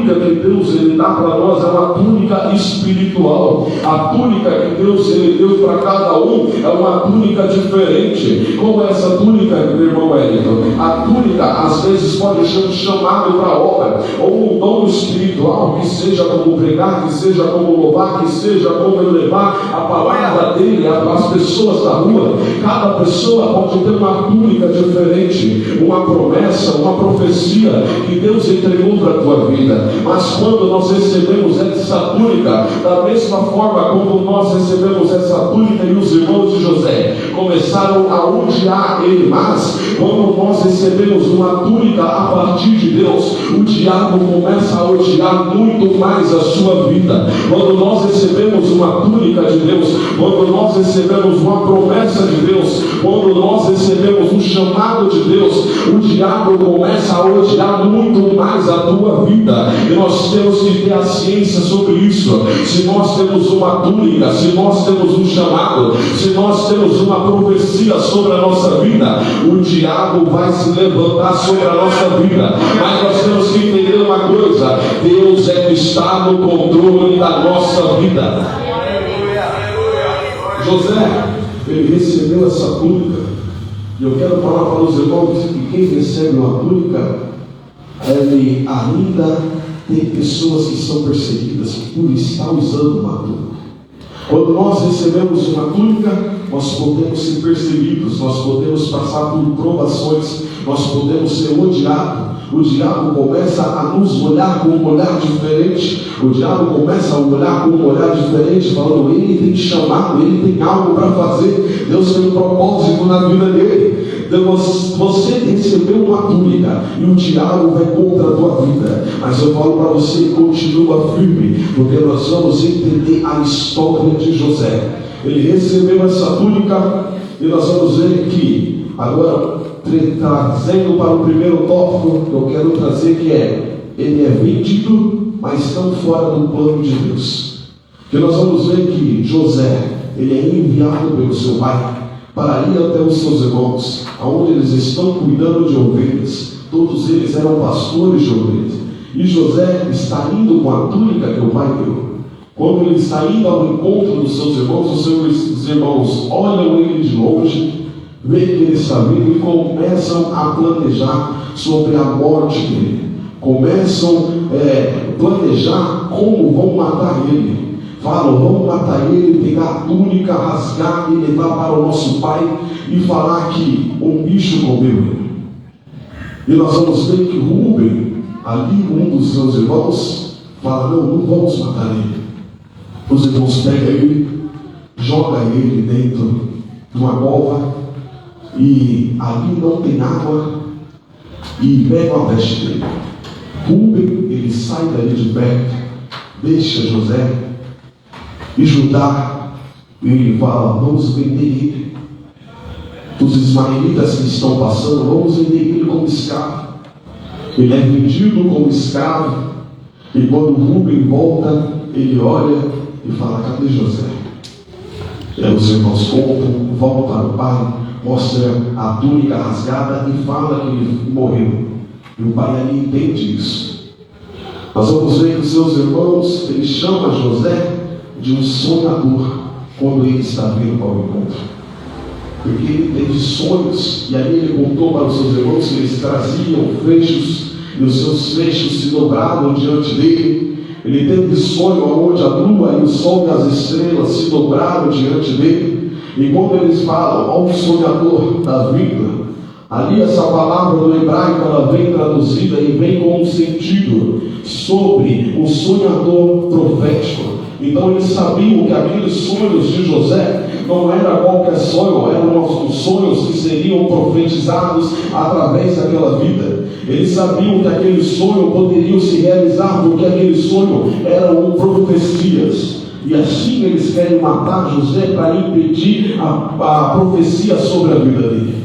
túnica que Deus ele dá para nós é uma túnica espiritual. A túnica que Deus ele deu para cada um é uma túnica diferente. Como é essa túnica, meu irmão Wellington? A túnica às vezes pode ser um chamado para a obra, ou um dom espiritual, que seja como pregar, que seja como louvar, que seja como elevar a palavra dele às pessoas da rua. Cada pessoa pode ter uma túnica diferente, uma promessa, uma profecia que Deus entregou para a tua vida. Mas quando nós recebemos essa túnica, da mesma forma como nós recebemos essa túnica, e os irmãos de José começaram a odiar ele, mas quando nós recebemos uma túnica a partir de Deus, o diabo começa a odiar muito mais a sua vida. Quando nós recebemos uma túnica de Deus, quando nós recebemos uma promessa de Deus, quando nós recebemos um chamado de Deus, o diabo começa a odiar muito mais a tua vida. E nós temos que ter a ciência sobre isso. Se nós temos uma túnica, se nós temos um chamado, se nós temos uma profecia sobre a nossa vida, o diabo vai se levantar sobre a nossa vida. Mas nós temos que entender uma coisa: Deus é que está no controle da nossa vida. José, ele recebeu essa túnica, e eu quero falar para os irmãos que quem recebe uma túnica, ele ainda tem pessoas que são perseguidas por estar usando uma túnica. Quando nós recebemos uma túnica, nós podemos ser perseguidos, nós podemos passar por provações, nós podemos ser odiados. O diabo começa a nos olhar com um olhar diferente. O diabo começa a olhar com um olhar diferente, falando: ele tem chamado, ele tem algo para fazer, Deus tem um propósito na vida dele. Você recebeu uma túnica e o diabo vai contra a tua vida, mas eu falo para você: continua firme, porque nós vamos entender a história de José. Ele recebeu essa túnica e nós vamos ver que agora, trazendo para o primeiro tópico que eu quero trazer, que é: ele é vendido, mas não fora do plano de Deus. Que nós vamos ver que José, ele é enviado pelo seu pai para ir até os seus irmãos, aonde eles estão cuidando de ovelhas. Todos eles eram pastores de ovelhas, e José está indo com a túnica que o pai deu. Quando ele está indo ao encontro dos seus irmãos, os seus irmãos olham ele de longe, veem que ele está vindo e começam a planejar sobre a morte dele. Começam a planejar como vão matar ele. Falam: vamos matar ele, pegar a túnica, rasgar e levar para o nosso pai e falar que um bicho comeu ele. E nós vamos ver que Rúben, ali um dos seus irmãos, fala: não vamos matar ele. Os irmãos pegam ele, jogam ele dentro de uma cova, e ali não tem água, e pegam a veste dele. Rúben, ele sai dali de perto, deixa José, e Judá, ele fala: vamos vender ele. Os ismaelitas que estão passando, vamos vender ele como escravo. Ele é vendido como escravo, e quando Rúben volta, ele olha e fala: cadê José? E aí os irmãos contam, voltam para o pai, mostra a túnica rasgada e fala que ele morreu. E o pai ali entende isso. Nós vamos ver que os seus irmãos, ele chama José de um sonhador quando ele está vindo para o encontro, porque ele teve sonhos, e aí ele contou para os seus irmãos que eles traziam fechos, e os seus fechos se dobravam diante dele. Ele teve sonho onde a lua e o sol e as estrelas se dobraram diante dele. E quando eles falam ao sonhador da vida, ali essa palavra do hebraico, ela vem traduzida e vem com um sentido sobre o sonhador profético. Então eles sabiam que aqueles sonhos de José não era qualquer sonho, eram os sonhos que seriam profetizados através daquela vida. Eles sabiam que aquele sonho poderia se realizar, porque aquele sonho eram profecias. E assim eles querem matar José para impedir a profecia sobre a vida dele.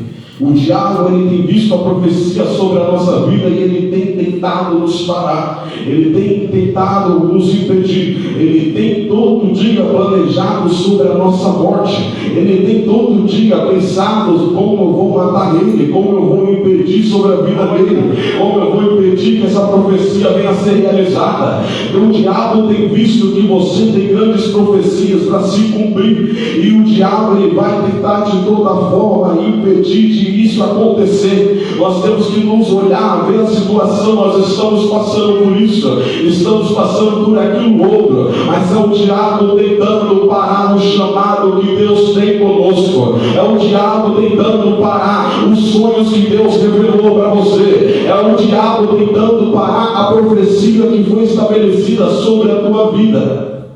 O diabo, ele tem visto a profecia sobre a nossa vida e ele tem tentado nos parar, ele tem tentado nos impedir, ele tem todo dia planejado sobre a nossa morte, ele tem todo dia pensado como eu vou matar ele, como eu vou impedir sobre a vida dele, como eu vou impedir que essa profecia venha a ser realizada. O diabo tem visto que você tem grandes profecias para se cumprir, e o diabo, ele vai tentar de toda forma impedir de isso acontecer. Nós temos que nos olhar, ver a situação. Nós estamos passando por isso, estamos passando por aquilo outro, mas é o diabo tentando parar o chamado que Deus tem conosco, é o diabo tentando parar os sonhos que Deus revelou para você, é o diabo tentando parar a profecia que foi estabelecida sobre a tua vida.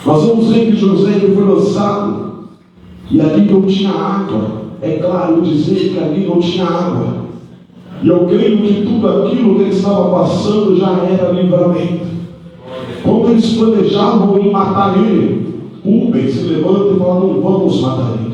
Nós vamos ver que José foi lançado e ali não tinha água. É claro dizer que ali não tinha água. E eu creio que tudo aquilo que ele estava passando já era livramento. Quando eles planejavam em matar ele, Rubens se levanta e fala: não vamos matar ele.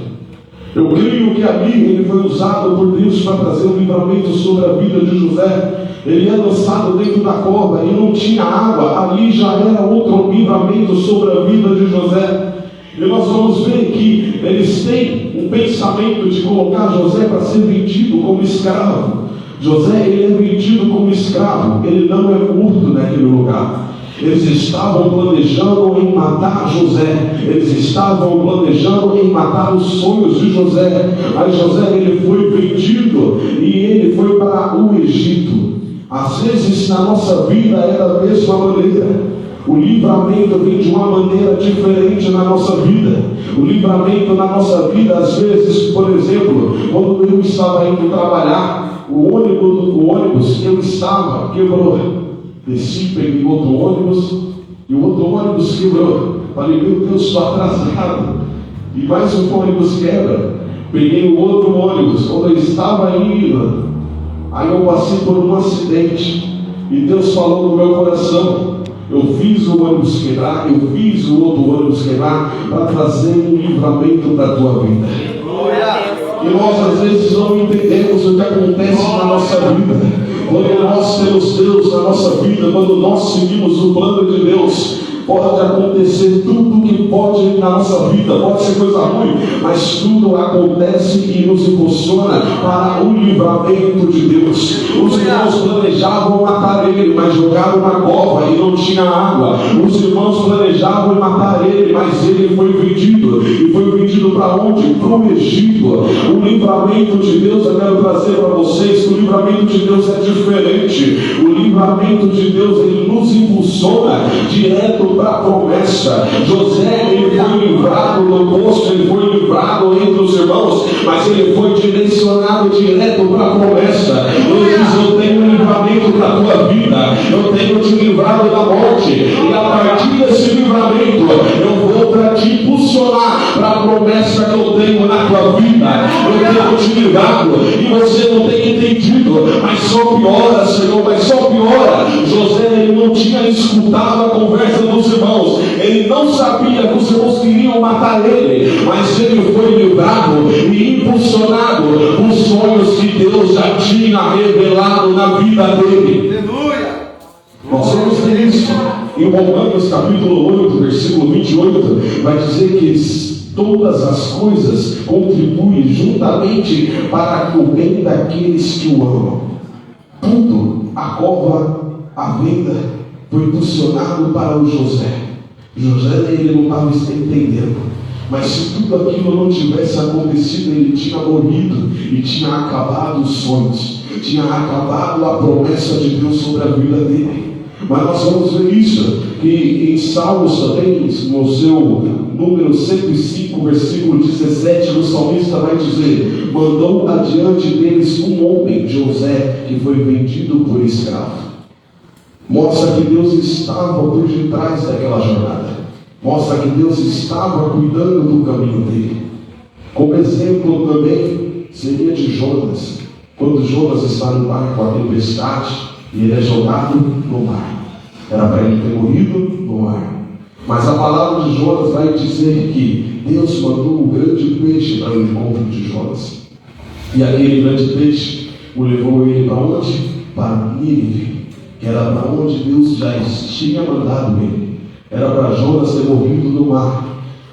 Eu creio que ali ele foi usado por Deus para trazer um livramento sobre a vida de José. Ele é lançado dentro da cova e não tinha água. Ali já era outro livramento sobre a vida de José. E nós vamos ver que eles têm um pensamento de colocar José para ser vendido como escravo. José, ele é vendido como escravo, ele não é morto naquele lugar. Eles estavam planejando em matar José, eles estavam planejando em matar os sonhos de José. Aí José, ele foi vendido e ele foi para o Egito. Às vezes na nossa vida é da mesma maneira. O livramento vem de uma maneira diferente na nossa vida. O livramento na nossa vida, às vezes, por exemplo, quando eu estava indo trabalhar, o ônibus eu estava quebrou. Desci, peguei outro ônibus e o outro ônibus quebrou. Falei: meu Deus, estou atrasado. E mais um ônibus quebra. Peguei o outro ônibus. Quando eu estava indo, aí eu passei por um acidente e Deus falou no meu coração: eu fiz o ônibus quebrar, eu fiz o outro ônibus quebrar para trazer um livramento para a tua vida. E nós às vezes não entendemos o que acontece na nossa vida. Quando nós temos Deus na nossa vida, quando nós seguimos o plano de Deus, pode acontecer tudo que pode na nossa vida, pode ser coisa ruim, mas tudo acontece e nos impulsiona para o livramento de Deus. Os irmãos planejavam matar ele, mas jogaram na cova e não tinha água. Os irmãos planejavam matar ele, mas ele foi vendido. E foi vendido para onde? Para o Egito. O livramento de Deus, eu quero trazer para vocês que o livramento de Deus é diferente. O livramento de Deus, ele nos impulsiona direto para a promessa. José, ele foi livrado no posto, ele foi livrado entre os irmãos, mas ele foi direcionado direto para a promessa. Ele diz: eu tenho um livramento para a tua vida, eu tenho te livrado da morte, e a partir desse livramento eu vou para te impulsionar para a promessa que eu tenho na tua vida. Eu tenho te livrado e você não tem entendido, mas só piora, Senhor, mas só piora. José, ele não tinha escutado a conversa dos irmãos, ele não sabia que os irmãos queriam matar ele, mas ele foi livrado e impulsionado por sonhos que Deus já tinha revelado na vida dele. Aleluia! Nós vamos ver isso em Romanos capítulo 8, versículo 28, vai dizer que todas as coisas contribuem juntamente para o bem daqueles que o amam. Tudo, a cova, a venda, foi impulsionado para o José. José, ele não estava entendendo, mas se tudo aquilo não tivesse acontecido, ele tinha morrido e tinha acabado os sonhos, tinha acabado a promessa de Deus sobre a vida dele. Mas nós vamos ver isso, que em Salmos também, no seu número 105, versículo 17, o salmista vai dizer: mandou adiante deles um homem, José, que foi vendido por escravo. Mostra que Deus estava por detrás daquela jornada. Mostra que Deus estava cuidando do caminho dele. Como exemplo também seria de Jonas. Quando Jonas está no mar com a tempestade e ele é jogado no mar. Era para ele ter morrido no mar. Mas a palavra de Jonas vai dizer que Deus mandou um grande peixe para o encontro de Jonas. E aquele grande peixe o levou ele para onde? Para Nínive, que era para onde Deus já tinha mandado ele. Era para Jonas ter morrido no mar.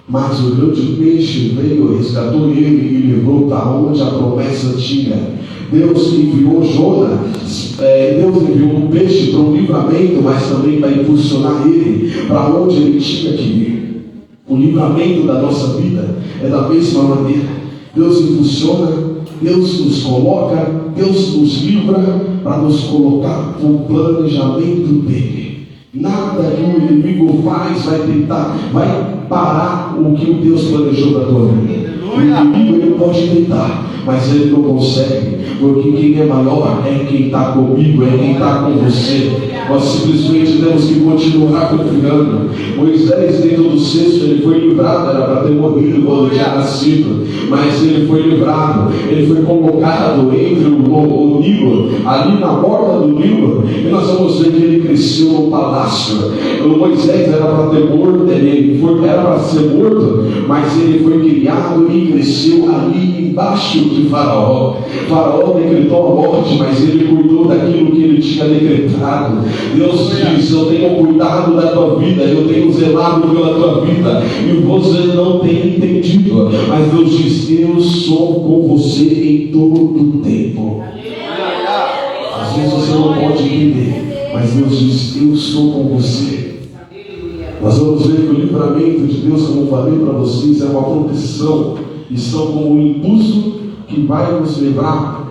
Mas o grande peixe veio, resgatou ele e levou para onde a promessa tinha. Deus enviou Jonas, Deus enviou um peixe para um livramento, mas também para impulsionar ele para onde ele tinha que ir. O livramento da nossa vida é da mesma maneira. Deus impulsiona, Deus nos coloca, Deus nos livra para nos colocar no planejamento dele. Nada que o inimigo faz vai parar o que o Deus planejou para a tua vida. O inimigo ele pode tentar, mas ele não consegue, porque quem é maior é quem está comigo, é quem está com você. Nós simplesmente temos que continuar confiando. Moisés, dentro do cesto, ele foi livrado, era para ter morrido quando tinha nascido, mas ele foi livrado, ele foi colocado entre o Nilo, ali na borda do Nilo, e nós vamos ver que ele cresceu no palácio. O Moisés era para ter morto, era para ser morto, mas ele foi criado e cresceu ali embaixo de Faraó. Faraó decretou a morte, mas ele cuidou daquilo que ele tinha decretado. Deus diz: eu tenho cuidado da tua vida, eu tenho zelado pela tua vida, e você não tem entendido, mas Deus diz: eu sou com você em todo o tempo. Às vezes você não pode entender, mas Deus diz: eu sou com você. Nós vamos ver que o livramento de Deus, como eu falei para vocês, é uma proteção, e são como um impulso que vai nos levar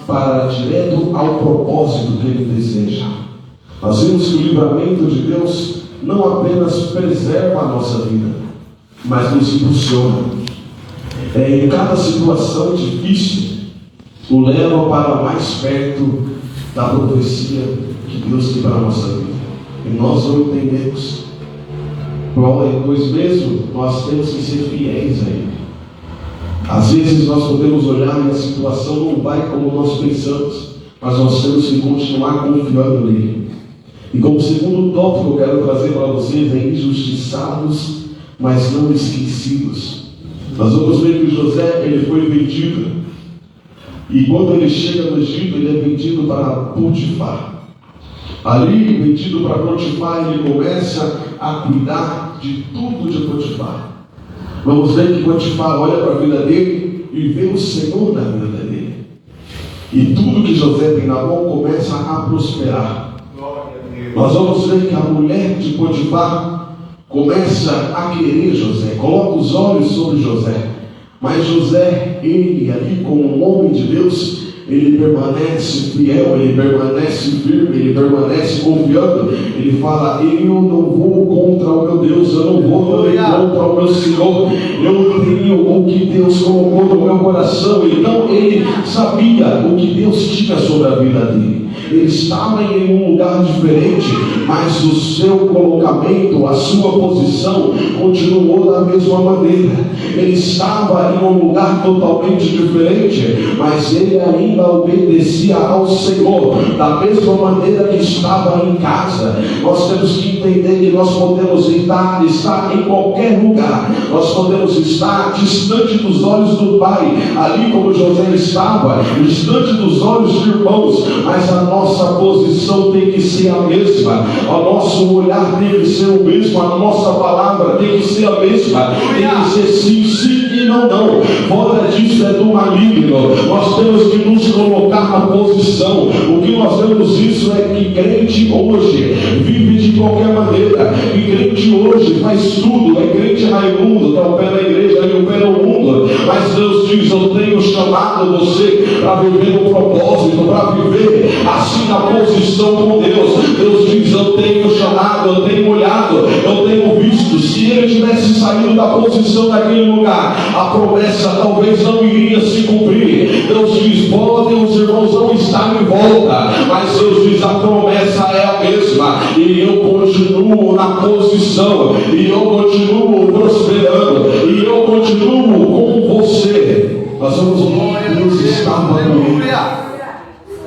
para direto ao propósito que Ele deseja. Nós vemos que o livramento de Deus não apenas preserva a nossa vida, mas nos impulsiona. Em cada situação difícil, o leva para mais perto da profecia que Deus tem para a nossa vida. E nós não entendemos. Pois mesmo, nós temos que ser fiéis a Ele. Às vezes nós podemos olhar e a situação não vai como nós pensamos, mas nós temos que continuar confiando nele. E como segundo tópico que eu quero trazer para vocês é injustiçados, mas não esquecidos. Nós vamos ver que José, ele foi vendido. E quando ele chega no Egito, ele é vendido para Potifar. Ali, vendido para Potifar, ele começa a cuidar de tudo de Potifar. Vamos ver que Potifar olha para a vida dele e vê o Senhor na vida dele. E tudo que José tem na mão começa a prosperar. Nós vamos ver que a mulher de Potifar começa a querer José, coloca os olhos sobre José. Mas José, ele ali como um homem de Deus, ele permanece fiel, ele permanece firme, ele permanece confiando. Ele fala: eu não vou contra o meu Deus, eu não vou contra o meu Senhor, eu tenho o que Deus colocou no meu coração. Então ele sabia o que Deus tinha sobre a vida dele. Ele estava em um lugar diferente, mas o seu colocamento, a sua posição continuou da mesma maneira. Ele estava em um lugar totalmente diferente, mas ele ainda obedecia ao Senhor da mesma maneira que estava em casa. Nós temos que entender que nós podemos estar em qualquer lugar, nós podemos estar distante dos olhos do Pai, ali como José estava, distante dos olhos de irmãos, mas a nossa posição tem que ser a mesma, o nosso olhar tem que ser o mesmo, a nossa palavra tem que ser a mesma, tem que ser sim, sim e não, não. Fora disso é do maligno. Nós temos que nos colocar na posição. O que nós vemos isso é que crente hoje vive de qualquer maneira, e crente hoje faz tudo, é crente Raimundo, está ao pé da igreja e o pé no mundo, mas Deus diz: eu tenho chamado você para viver no propósito, para viver assim na posição com Deus. Deus diz: eu tenho chamado, eu tenho olhado, eu tenho visto. Se ele tivesse saído da posição daquele lugar, a promessa talvez não iria se cumprir. Deus diz: podem os irmãos não estar em volta, mas Deus diz: a promessa é a mesma, e eu continuo na posição, e eu continuo prosperando, e eu continuo com você. Nós vamos ver que Deus estava com ele.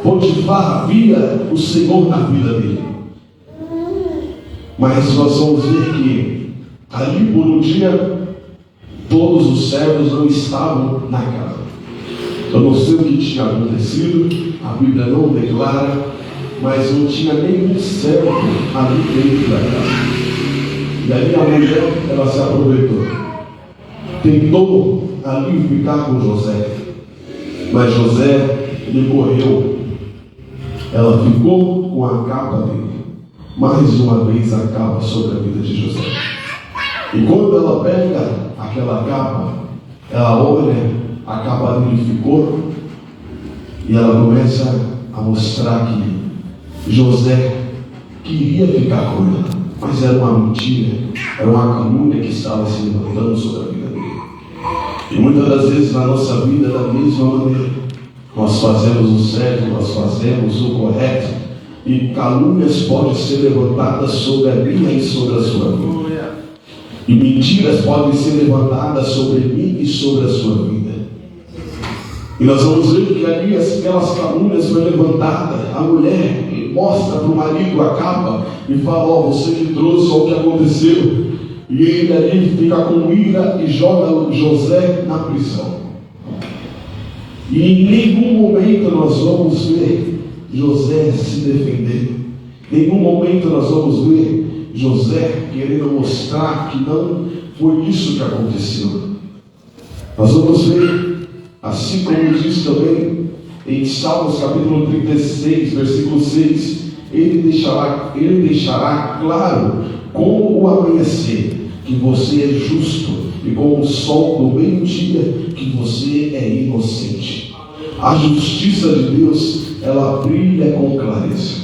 Potifar via o Senhor na vida dele, mas nós vamos ver que ali por um dia todos os servos não estavam na casa. Eu não sei o que tinha acontecido, a Bíblia não declara, mas não tinha nenhum servo ali dentro da casa. E ali a mulher, ela se aproveitou. Tentou ali ficar com José, mas José, ele correu. Ela ficou com a capa dele. Mais uma vez a capa sobre a vida de José. E quando ela pega aquela capa, ela olha, a capa dele ficou, e ela começa a mostrar que José queria ficar com ela, mas era uma mentira, era uma calúnia que estava se levantando sobre a vida dele. E muitas das vezes na nossa vida, da mesma maneira, nós fazemos o certo, nós fazemos o correto, e calúnias podem ser levantadas sobre a minha e sobre a sua vida. E mentiras podem ser levantadas sobre mim e sobre a sua vida. E nós vamos ver que ali aquelas calúnias foram levantadas. A mulher mostra para o marido a capa e fala: ó, você me trouxe, olha o que aconteceu. E ele ali fica com ira e joga José na prisão. E em nenhum momento nós vamos ver José se defender. Em nenhum momento nós vamos ver José querendo mostrar que não foi isso que aconteceu. Nós vamos ver, assim como diz também em Salmos capítulo 36, versículo 6, ele deixará claro como o amanhecer que você é justo, e como o sol do meio-dia que você é inocente. A justiça de Deus, ela brilha com clareza.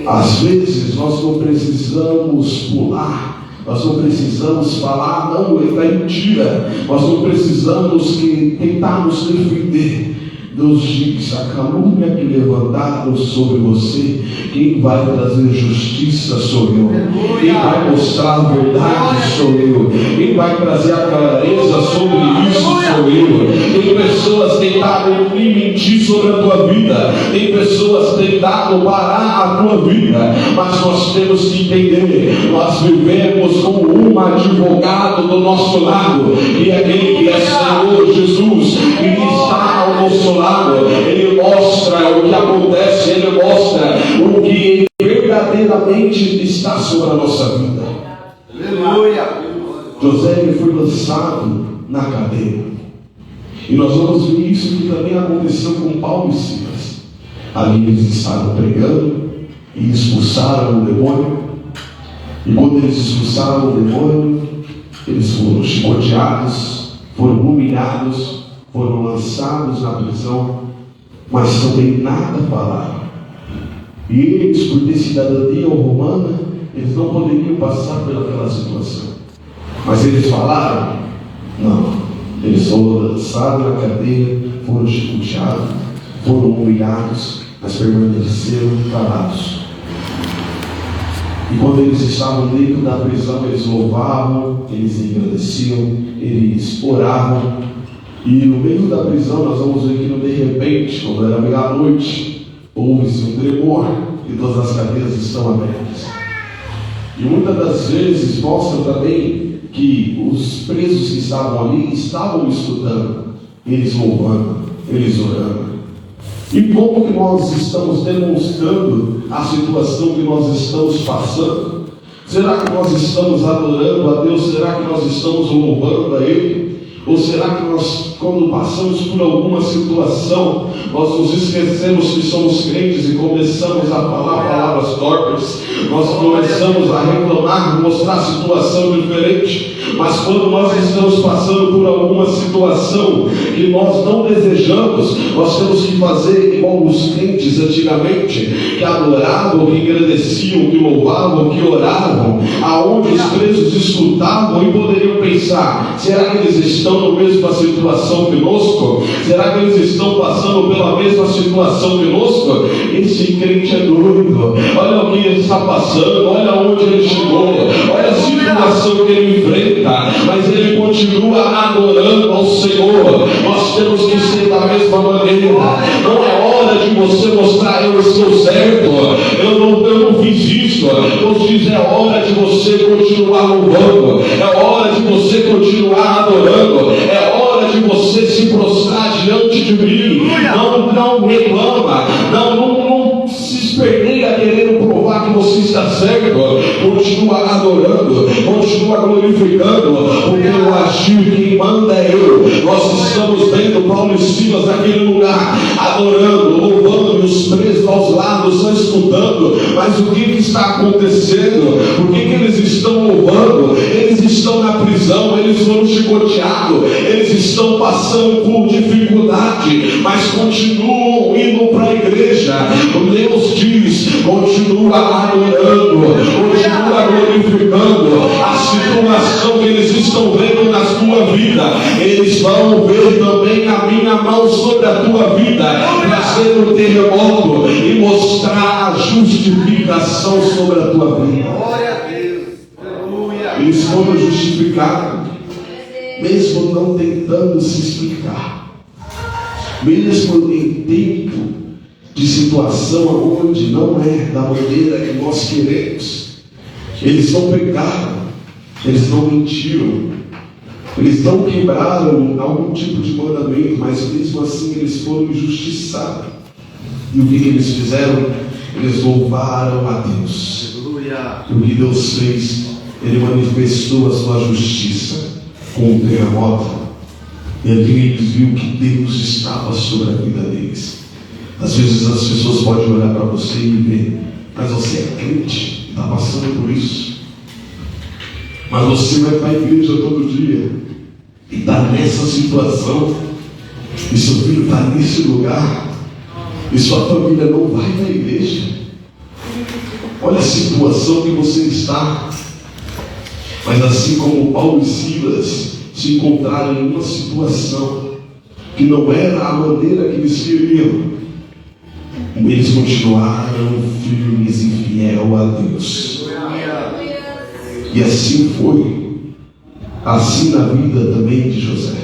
Às vezes nós não precisamos pular, nós não precisamos falar, não, ele está mentira, nós não precisamos tentar nos defender. Deus diz: a calúnia que levantaram sobre você, quem vai trazer justiça sou eu, quem vai mostrar a verdade sou eu, quem vai trazer a clareza sobre isso sou eu. Tem pessoas tentado me mentir sobre a tua vida, tem pessoas tentado parar a tua vida, mas nós temos que entender, nós vivemos com um advogado do nosso lado, e aquele que é Senhor Jesus, que está ao nosso lado. Ele mostra o que acontece, ele mostra o que verdadeiramente está sobre a nossa vida. Aleluia! José, ele foi lançado na cadeia. E nós vamos ver isso que também aconteceu com Paulo e Silas. Ali eles estavam pregando e expulsaram o demônio. E quando eles expulsaram o demônio, eles foram chicoteados, foram humilhados, foram lançados na prisão, mas também nada falaram. E eles, por ter cidadania romana, eles não poderiam passar pelaquela situação. Mas eles falaram? Não. Eles foram lançados na cadeia, foram chicoteados, foram humilhados, mas permaneceram calados. E quando eles estavam dentro da prisão, eles louvavam, eles agradeciam, eles oravam. E no meio da prisão nós vamos ver que de repente, quando era meia-noite, houve-se um tremor e todas as cadeias estão abertas. E muitas das vezes mostra também que os presos que estavam ali estavam escutando, eles louvando, eles orando. E como que nós estamos demonstrando a situação que nós estamos passando? Será que nós estamos adorando a Deus? Será que nós estamos louvando a Ele? Ou será que nós, quando passamos por alguma situação, nós nos esquecemos que somos crentes e começamos a falar palavras torpes, nós começamos a reclamar, mostrar situação diferente? Mas quando nós estamos passando por alguma situação que nós não desejamos, nós temos que fazer igual os crentes antigamente, que adoravam, que agradeciam, que louvavam, que oravam, aonde os presos escutavam e poderiam pensar: será que eles estão na mesma situação conosco? Será que eles estão passando pela mesma situação conosco? Esse crente é doido, olha o que ele está passando, olha onde ele chegou, olha a situação que ele enfrenta, mas ele continua adorando ao Senhor. Nós temos que ser da mesma maneira. Não é hora de você mostrar: eu estou certo, eu não fiz isso. Deus diz: é hora de você continuar louvando, é hora de você continuar adorando, é hora de você se prostrar diante de mim, você está certo, continua adorando, continua glorificando, porque o agir quem manda é eu. Nós estamos vendo Paulo e Silas naquele lugar, adorando, louvando, e os presos aos lados estão escutando. Mas o que está acontecendo? Por que eles estão louvando? Eles estão na prisão, eles foram chicoteados, eles estão passando por dificuldade, mas continuam indo para a igreja. Deus diz: continua adorando, continua glorificando. A situação que eles estão vendo na tua vida, eles vão ver também a minha mão sobre a tua vida, trazer o terremoto e mostrar a justificação sobre a tua vida. Glória a Deus. Aleluia. Eles foram justificados, mesmo não tentando se explicar, mesmo em tempo de situação onde não é da maneira que nós queremos. Eles não pecaram, eles não mentiram, eles não quebraram algum tipo de mandamento, mas mesmo assim eles foram injustiçados. E o que eles fizeram? Eles louvaram a Deus. Aleluia. E o que Deus fez? Ele manifestou a sua justiça com o terremoto. E ali eles viram que Deus estava sobre a vida deles. Às vezes as pessoas podem olhar para você e ver: mas você é crente, está passando por isso. Mas você vai para a igreja todo dia e está nessa situação, e seu filho está nesse lugar, e sua família não vai na igreja. Olha a situação que você está. Mas assim como Paulo e Silas se encontraram em uma situação que não era a maneira que eles queriam, eles continuaram firmes e fiéis a Deus. E assim foi. Assim na vida também de José.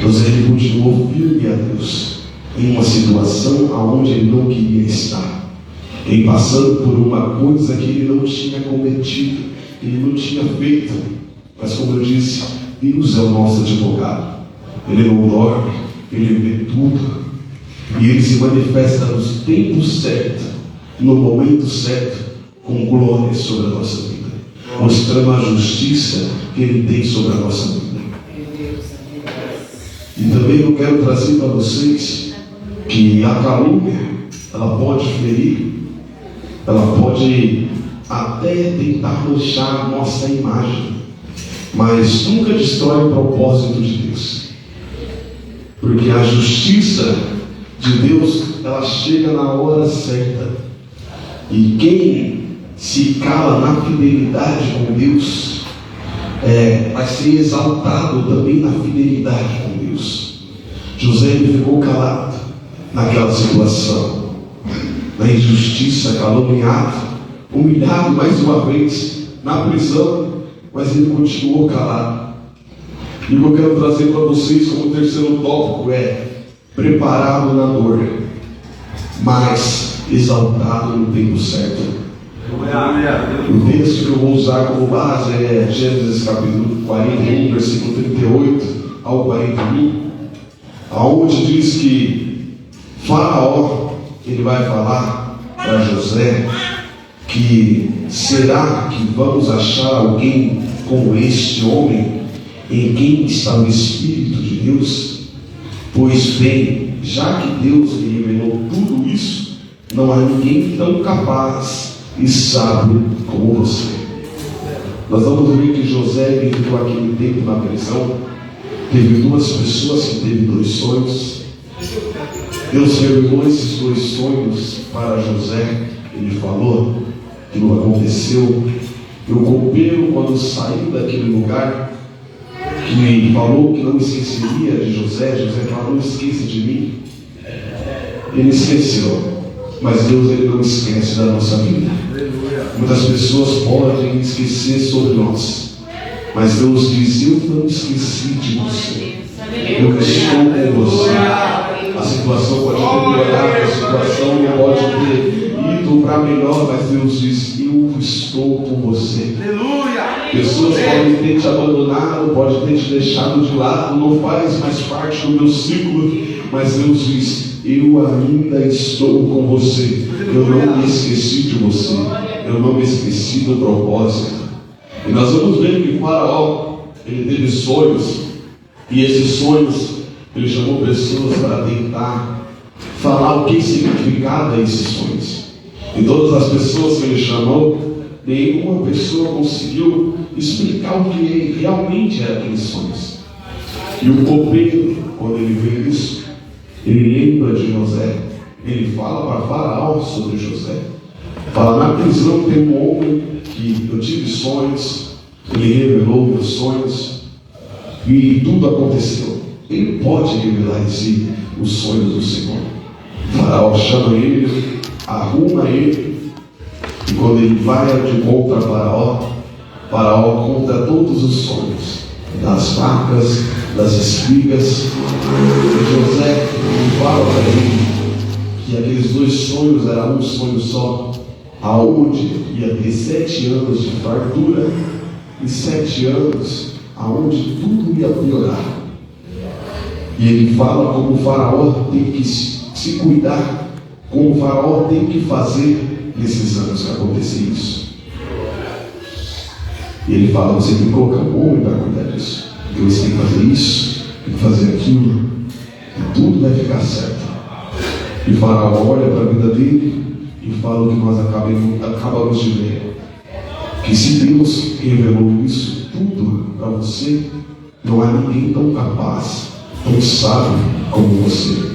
José ele continuou firme a Deus em uma situação aonde ele não queria estar, em passando por uma coisa que ele não tinha cometido, ele não tinha feito. Mas como eu disse, Deus é o nosso advogado. Ele não dorme, ele vê tudo. E ele se manifesta no tempo certo, no momento certo, com glória sobre a nossa vida, mostrando a justiça que ele tem sobre a nossa vida. E também eu quero trazer para vocês que a calúnia, ela pode ferir, ela pode até tentar manchar a nossa imagem, mas nunca destrói o propósito de Deus, porque a justiça de Deus, ela chega na hora certa. E quem se cala na fidelidade com Deus, vai ser exaltado também na fidelidade com Deus. José ele ficou calado naquela situação, na injustiça, caluniado, humilhado mais uma vez, na prisão, mas ele continuou calado. E o que eu quero trazer para vocês como terceiro tópico é: preparado na dor, mas exaltado no tempo certo. O texto que eu vou usar como base é Gênesis capítulo 41, versículo 38 ao 41, aonde diz que Faraó ele vai falar para José que: será que vamos achar alguém como este homem, em quem está o Espírito de Deus? Pois bem, já que Deus lhe revelou tudo isso, não há ninguém tão capaz e sábio como você. Nós vamos ver que José viveu aquele tempo na prisão. Teve duas pessoas que teve dois sonhos. Deus revelou esses dois sonhos para José. Ele falou que não aconteceu. E o copeiro, quando saiu daquele lugar, que falou que não esqueceria de José, José falou: não esqueça de mim. Ele esqueceu, mas Deus ele não esquece da nossa vida. Muitas pessoas podem esquecer sobre nós, mas Deus diz: eu não esqueci de você, eu estou com você. A situação pode ter piorado, a situação não pode ter ido para melhor, mas Deus diz: eu estou com você. Pessoas podem ter te abandonado, podem ter te deixado de lado, não faz mais parte do meu ciclo, mas Deus diz: eu ainda estou com você, eu não me esqueci de você, eu não me esqueci do propósito. E nós vamos ver que Faraó, ele teve sonhos, e esses sonhos, ele chamou pessoas para tentar falar o que significava esses sonhos. E todas as pessoas que ele chamou, nenhuma pessoa conseguiu explicar o que realmente eram aqueles sonhos. E o copeiro, quando ele vê isso, ele lembra de José. Ele fala para Faraó sobre José. Fala: na prisão tem um homem que eu tive sonhos, ele revelou meus sonhos e tudo aconteceu. Ele pode revelar em si os sonhos do Senhor. O Faraó chama ele, arruma ele, e quando ele vai de contra Faraó, Faraó conta todos os sonhos das vacas, das espigas. E José fala para ele que aqueles dois sonhos eram um sonho só, aonde ia ter 7 anos de fartura e 7 anos aonde tudo ia piorar. E ele fala como o Faraó tem que se cuidar, como o Faraó tem que fazer nesses anos que acontecer isso. E ele fala: você tem que colocar um homem para cuidar disso, porque você tem que fazer isso, tem que fazer aquilo, e tudo vai ficar certo. E o Faraó olha para a vida dele e fala o que nós acabamos de ver: que se Deus revelou isso tudo para você, não há ninguém tão capaz, tão sábio como você.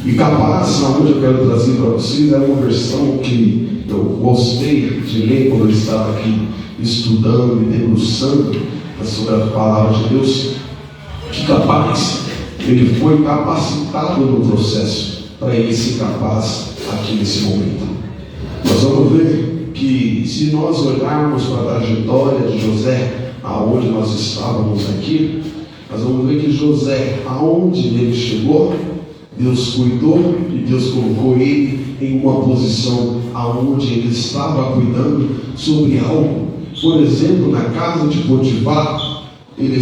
E capaz, aonde eu quero trazer para vocês, é uma versão que eu gostei de ler quando eu estava aqui estudando e debruçando sobre a palavra de Deus. Que capaz, ele foi capacitado no processo para ele ser capaz aqui nesse momento. Nós vamos ver que, se nós olharmos para a trajetória de José, aonde nós estávamos aqui, nós vamos ver que José, aonde ele chegou, Deus cuidou e Deus colocou ele em uma posição aonde ele estava cuidando sobre algo. Por exemplo, na casa de Potifar, Deus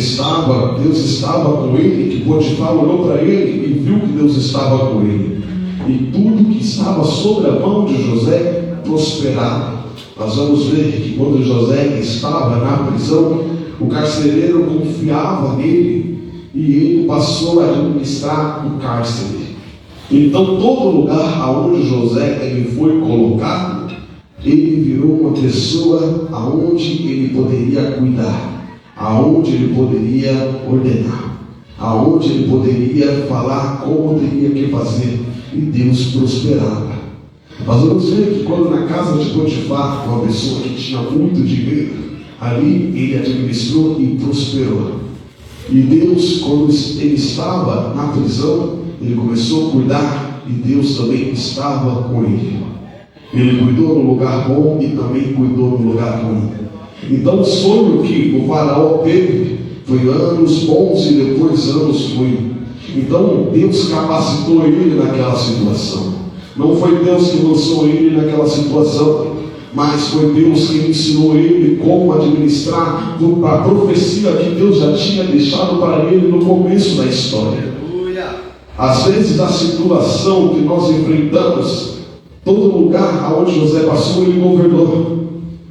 estava com ele, que Potifar olhou para ele e viu que Deus estava com ele. E tudo que estava sobre a mão de José prosperava. Nós vamos ver que quando José estava na prisão, o carcereiro confiava nele e ele passou a administrar o cárcere. Então, todo lugar aonde José ele foi colocado, ele virou uma pessoa aonde ele poderia cuidar, aonde ele poderia ordenar, aonde ele poderia falar como teria que fazer, e Deus prosperava. Nós vamos ver que quando na casa de Potifar, uma pessoa que tinha muito dinheiro, ali ele administrou e prosperou. E Deus, quando ele estava na prisão, ele começou a cuidar, e Deus também estava com ele. Ele cuidou no lugar bom e também cuidou no lugar ruim. Então o sonho que o Faraó teve foi anos bons e depois anos ruins. Então Deus capacitou ele naquela situação. Não foi Deus que lançou ele naquela situação, mas foi Deus que ensinou ele como administrar a profecia que Deus já tinha deixado para ele no começo da história. Às vezes a situação que nós enfrentamos, todo lugar aonde José passou, ele governou.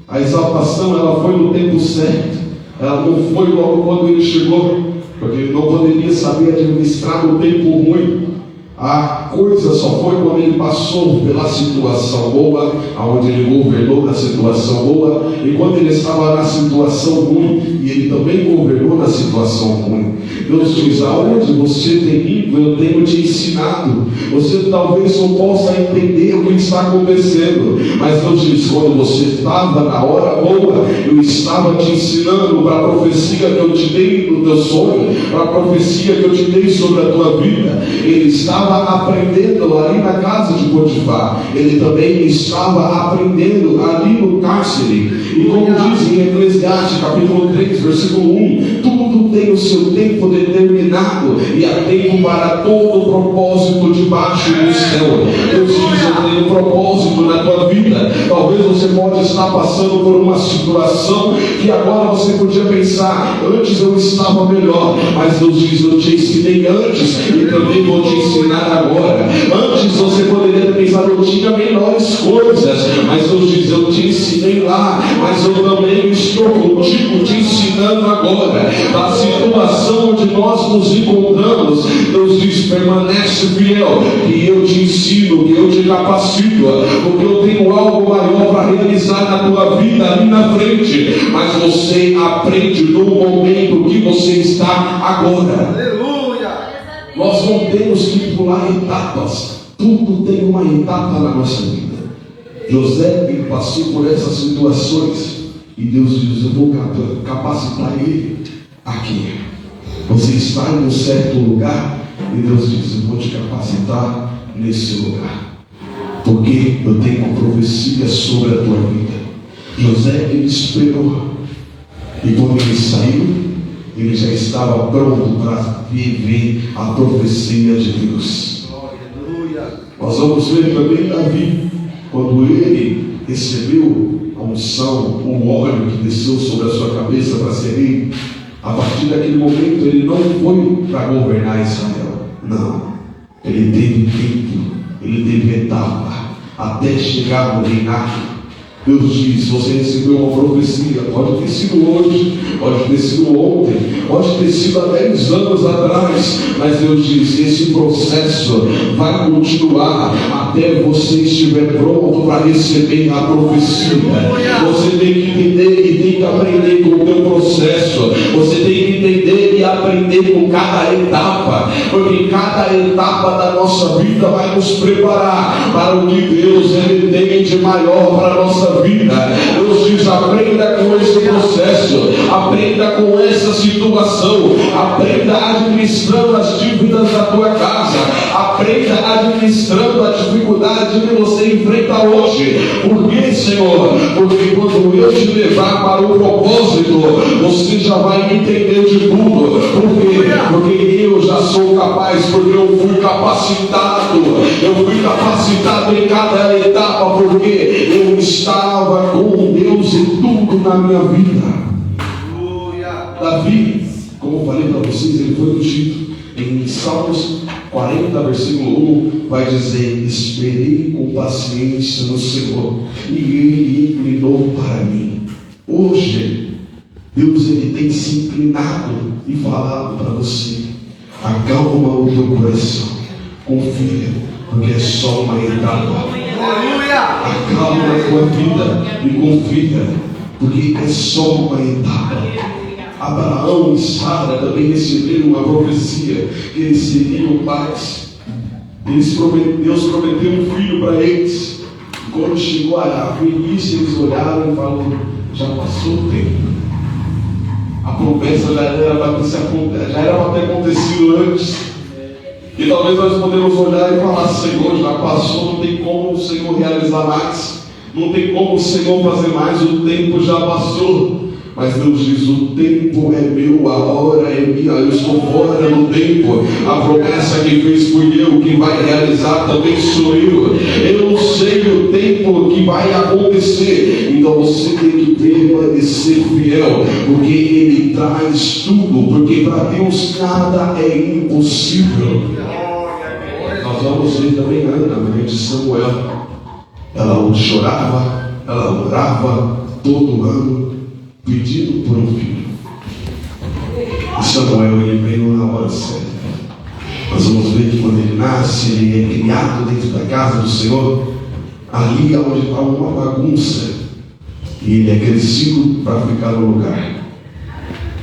A exaltação, ela foi no tempo certo, ela não foi logo quando ele chegou, porque ele não poderia saber administrar no tempo ruim. A coisa só foi quando ele passou pela situação boa, aonde ele governou na situação boa, e quando ele estava na situação ruim, e ele também governou na situação ruim. Deus diz: aonde você tem ido, eu tenho te ensinado. Você talvez não possa entender o que está acontecendo, mas Deus diz: quando você estava na hora boa, eu estava te ensinando para a profecia que eu te dei no teu sonho, para a profecia que eu te dei sobre a tua vida. Ele estava aprendendo ali na casa de Potifar, ele também estava aprendendo ali no cárcere. E como diz em Eclesiastes capítulo 3, 3, versículo 1, tudo tem o seu tempo determinado e há tempo para todo propósito debaixo do céu. Deus diz: eu tenho um propósito na tua vida. Talvez você pode estar passando por uma situação que agora você podia pensar: antes eu estava melhor, mas Deus diz: eu te ensinei antes e também vou te ensinar agora. Antes você poderia ter pensado: eu tinha melhores coisas, mas Deus diz: eu te ensinei lá, mas eu também estou contigo te ensinando agora. Na situação onde nós nos encontramos, Deus diz: permanece fiel, que eu te ensino, que eu te capacito, porque eu tenho algo maior para realizar na tua vida ali na frente. Mas você aprende no momento que você está agora. Aleluia! Nós não temos que pular etapas. Tudo tem uma etapa na nossa vida. José passou por essas situações e Deus diz: eu vou capacitar ele aqui. Você está em um certo lugar e Deus diz: eu vou te capacitar nesse lugar, porque eu tenho uma profecia sobre a tua vida. José, ele esperou, e quando ele saiu, ele já estava pronto para viver a profecia de Deus. Nós vamos ver também Davi, quando ele recebeu a unção, o óleo que desceu sobre a sua cabeça para ser rei. A partir daquele momento ele não foi para governar Israel, não. Ele teve tempo, ele teve etapa, até chegar no reinado. Deus diz: você recebeu uma profecia, pode ter sido hoje, pode ter sido ontem, pode ter sido há 10 anos atrás, mas Deus diz: esse processo vai continuar até você estiver pronto para receber a profecia. Você tem que entender e tem que aprender com o teu processo. Você tem que entender e aprender com cada etapa, porque cada etapa da nossa vida vai nos preparar para o que Deus ele tem de maior para a nossa vida. Deus diz: aprenda com esse processo, aprenda com essa situação, aprenda administrando as dívidas da tua casa, aprenda administrando a dificuldade que você enfrenta hoje. Por que, Senhor? Porque quando eu te levar para o propósito, você já vai entender de tudo. Por quê? Porque eu já sou capaz, porque eu fui capacitado em cada etapa, porque eu estava com Deus em tudo na minha vida. Davi, como eu falei para vocês, ele foi ungido. Em Salmos 40, versículo 1, vai dizer: esperei com paciência no Senhor, e Ele inclinou para mim. Hoje, Deus ele tem se inclinado e falado para você: acalma o teu coração, confia, porque é só uma etapa. Acalma a tua vida e confia, porque é só uma etapa. Abraão e Sara também receberam uma profecia que eles seriam pais. Deus prometeu um filho para eles. Quando chegou a velhice, eles olharam e falaram: já passou o tempo. A promessa já era para ter acontecido antes. E talvez nós podemos olhar e falar: Senhor, já passou, não tem como o Senhor realizar mais, não tem como o Senhor fazer mais, o tempo já passou. Mas Deus diz: o tempo é meu, a hora é minha, eu estou fora do tempo. A promessa que fez fui eu, que vai realizar também sou eu. Eu sei o tempo que vai acontecer. Então você tem que permanecer fiel, porque Ele traz tudo, porque para Deus nada é impossível. Nós vamos ver também Ana, a mãe de Samuel. Ela chorava, ela orava todo ano, pedindo por um filho. E Samuel ele veio na hora certa. Nós vamos ver que quando ele nasce, ele é criado dentro da casa do Senhor, ali onde está uma bagunça, e ele é crescido para ficar no lugar.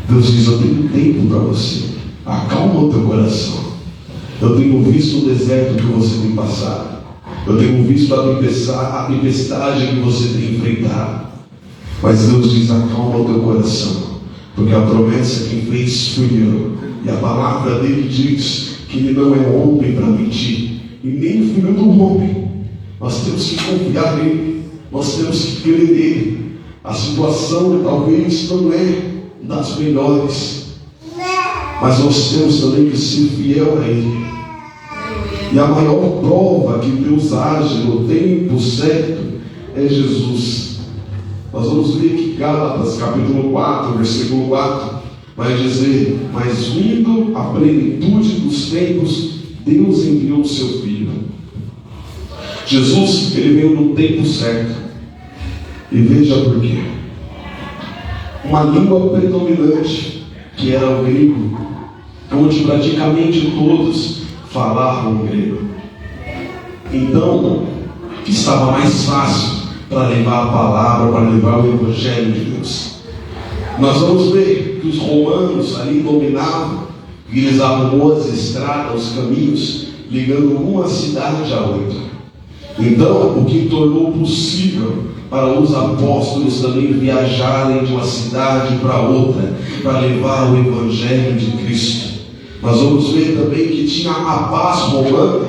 Deus diz: eu tenho tempo para você, acalma o teu coração. Eu tenho visto o deserto que você tem passado, eu tenho visto a tempestade que você tem enfrentado. Mas Deus diz: acalma o teu coração, porque a promessa que fez fui eu. E a palavra dele diz que ele não é homem para mentir, e nem filho do homem. Nós temos que confiar nele, nós temos que crer nele. A situação talvez não é das melhores, mas nós temos também que ser fiel a Ele. E a maior prova que Deus age no tempo certo é Jesus. Nós vamos ver que Gálatas capítulo 4, versículo 4 vai dizer: mas vindo a plenitude dos tempos, Deus enviou o seu Filho. Jesus, ele veio no tempo certo. E veja por quê. Uma língua predominante, que era o grego, onde praticamente todos falavam grego. Então, estava mais fácil para levar a palavra, para levar o Evangelho de Deus. Nós vamos ver que os romanos ali dominavam, e eles arrumou as estradas, os caminhos, ligando uma cidade a outra. Então, o que tornou possível para os apóstolos também viajarem de uma cidade para outra, para levar o Evangelho de Cristo. Nós vamos ver também que tinha a paz romana,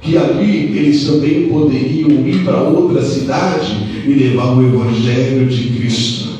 que ali eles também poderiam ir para outra cidade e levar o Evangelho de Cristo.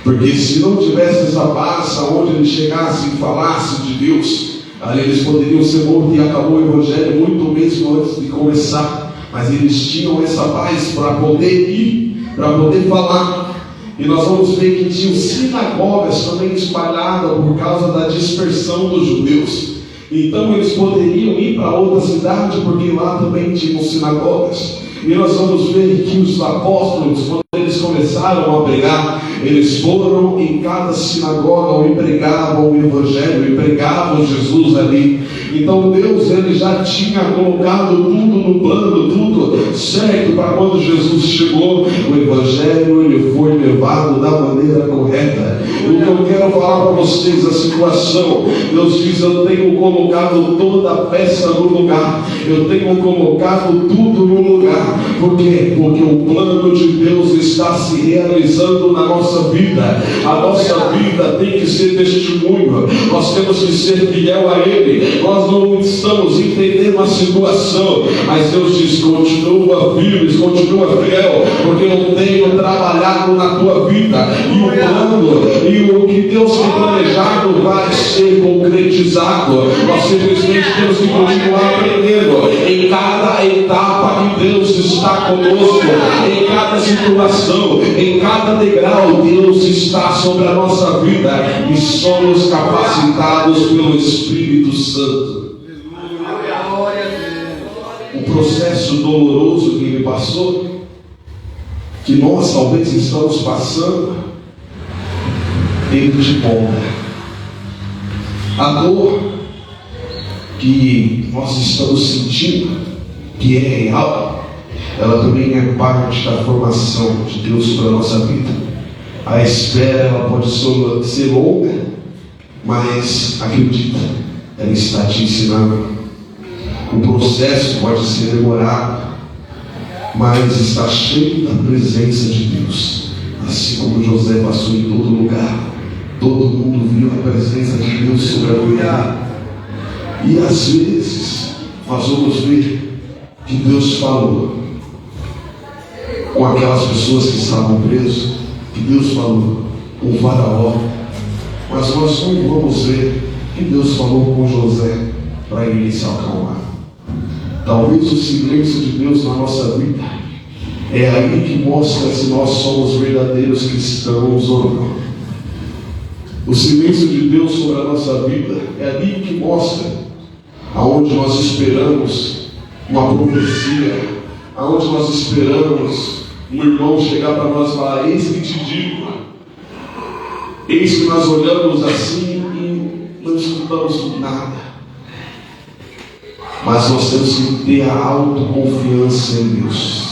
Porque se não tivesse essa paz, aonde eles chegassem e falassem de Deus, ali eles poderiam ser mortos e acabou o Evangelho muito mesmo antes de começar. Mas eles tinham essa paz para poder ir, para poder falar. E nós vamos ver que tinham sinagogas também espalhadas por causa da dispersão dos judeus. Então eles poderiam ir para outra cidade, porque lá também tinham sinagogas. E nós vamos ver que os apóstolos, quando eles começaram a pregar, eles foram em cada sinagoga e pregavam o Evangelho, e pregavam Jesus ali. Então Deus, ele já tinha colocado tudo no plano, tudo certo para quando Jesus chegou, o Evangelho ele foi levado da maneira correta. O que eu quero falar para vocês, a situação, Deus diz: eu tenho colocado toda a peça no lugar, eu tenho colocado tudo no lugar. Por quê? Porque o plano de Deus está se realizando na nossa vida. A nossa vida tem que ser testemunho, nós temos que ser fiel a Ele. Nós não estamos entendendo a situação, mas Deus diz: continua firme, continua fiel, porque eu tenho trabalhado na tua vida, e o plano e o que Deus tem planejado vai ser concretizado. Nós simplesmente temos que continuar aprendendo em cada etapa que Deus está conosco, em cada situação, em cada degrau. Deus está sobre a nossa vida e somos capacitados pelo Espírito Santo. O processo doloroso que ele passou, que nós talvez estamos passando, ele te ponta. A dor que nós estamos sentindo, que é real, ela também é parte da formação de Deus para a nossa vida. A espera, ela pode ser longa, mas acredita, ela está te ensinando. O processo pode ser demorado, mas está cheio da presença de Deus. Assim como José passou em todo lugar, todo mundo viu a presença de Deus sobre a vida. E às vezes nós vamos ver que Deus falou com aquelas pessoas que estavam presas, que Deus falou com o faraó, mas nós não vamos ver que Deus falou com José para ele se acalmar. Talvez o silêncio de Deus na nossa vida é aí que mostra se nós somos verdadeiros cristãos ou não. O silêncio de Deus sobre a nossa vida é ali que mostra aonde nós esperamos uma profecia, aonde nós esperamos um irmão chegar para nós e falar: eis que te digo. Eis que nós olhamos assim e não escutamos nada. Mas nós temos que ter a autoconfiança em Deus.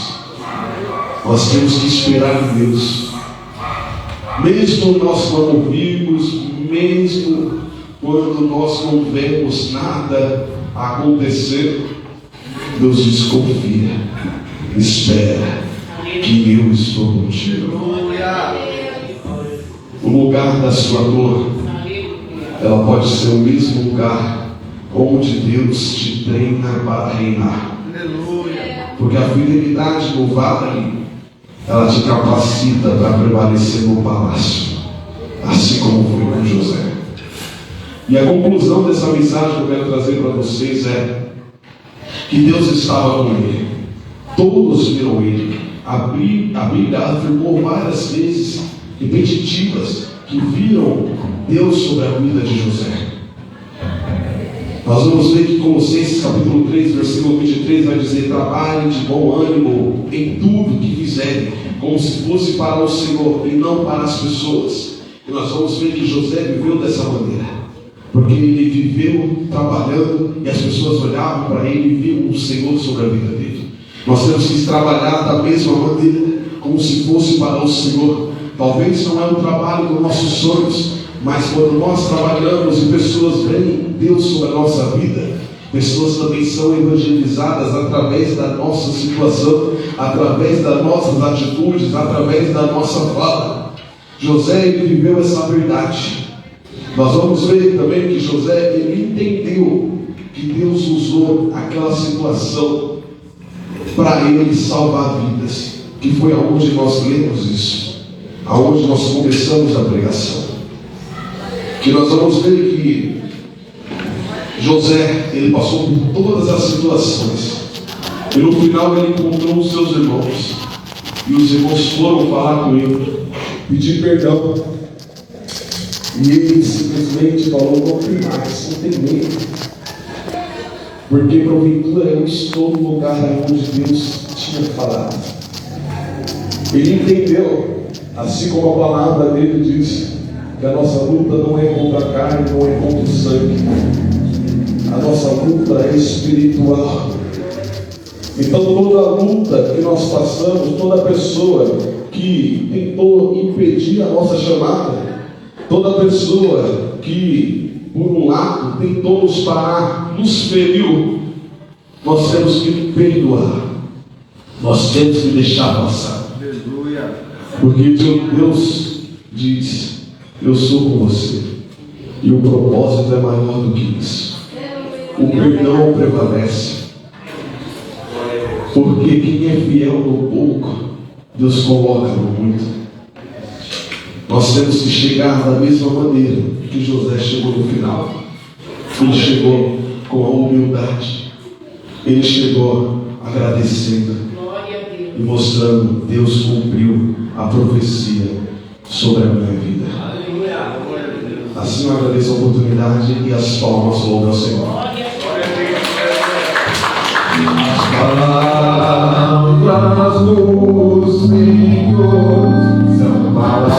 Nós temos que esperar em Deus. Mesmo nós não ouvimos, mesmo quando nós não vemos nada acontecer, Deus diz: confia, espera, que eu estou contigo. O lugar da sua dor, ela pode ser o mesmo lugar onde Deus te treina para reinar. Porque a fidelidade no vale, ela te capacita para prevalecer no palácio. assim como foi com José. E a conclusão dessa mensagem que eu quero trazer para vocês é que Deus estava com ele. Todos viram ele. A Bíblia afirmou várias vezes, repetitivas, que viram Deus sobre a vida de José. Nós vamos ver que Colossenses capítulo 3, versículo 23 vai dizer: trabalhem de bom ânimo em tudo que fizerem, como se fosse para o Senhor e não para as pessoas. E nós vamos ver que José viveu dessa maneira, porque ele viveu trabalhando e as pessoas olhavam para ele e viam o Senhor sobre a vida dele. Nós temos que trabalhar da mesma maneira, como se fosse para o Senhor. Talvez não é um trabalho dos nossos sonhos, mas quando nós trabalhamos e pessoas veem Deus sobre a nossa vida, pessoas também são evangelizadas através da nossa situação, através das nossas atitudes, através da nossa fala. José, ele viveu essa verdade. Nós vamos ver também que José, ele entendeu que Deus usou aquela situação para ele salvar vidas, que foi aonde nós lemos isso, aonde nós começamos a pregação. Que nós vamos ver que José, ele passou por todas as situações, e no final ele encontrou os seus irmãos, e os irmãos foram falar com ele, pedir perdão, e ele simplesmente falou: não tem mais, não tem medo, porque porventura eu estou no lugar onde Deus tinha falado. Ele entendeu, assim como a palavra dele diz, que a nossa luta não é contra a carne, não é contra o sangue. A nossa luta é espiritual. Então toda luta que nós passamos, toda pessoa que tentou impedir a nossa chamada, toda pessoa que, por um lado, tentou nos parar, nos feriu, nós temos que perdoar. Nós temos que deixar passar. Porque Deus diz: eu sou com você, e o propósito é maior do que isso. O perdão prevalece, porque quem é fiel no pouco, Deus coloca no muito. Nós temos que chegar da mesma maneira que José chegou no final. Ele chegou com a humildade, ele chegou agradecendo e mostrando: Deus cumpriu a profecia sobre a minha vida. Assim eu agradeço a oportunidade e as palmas louvam ao Senhor. As palavras do Senhor são palavras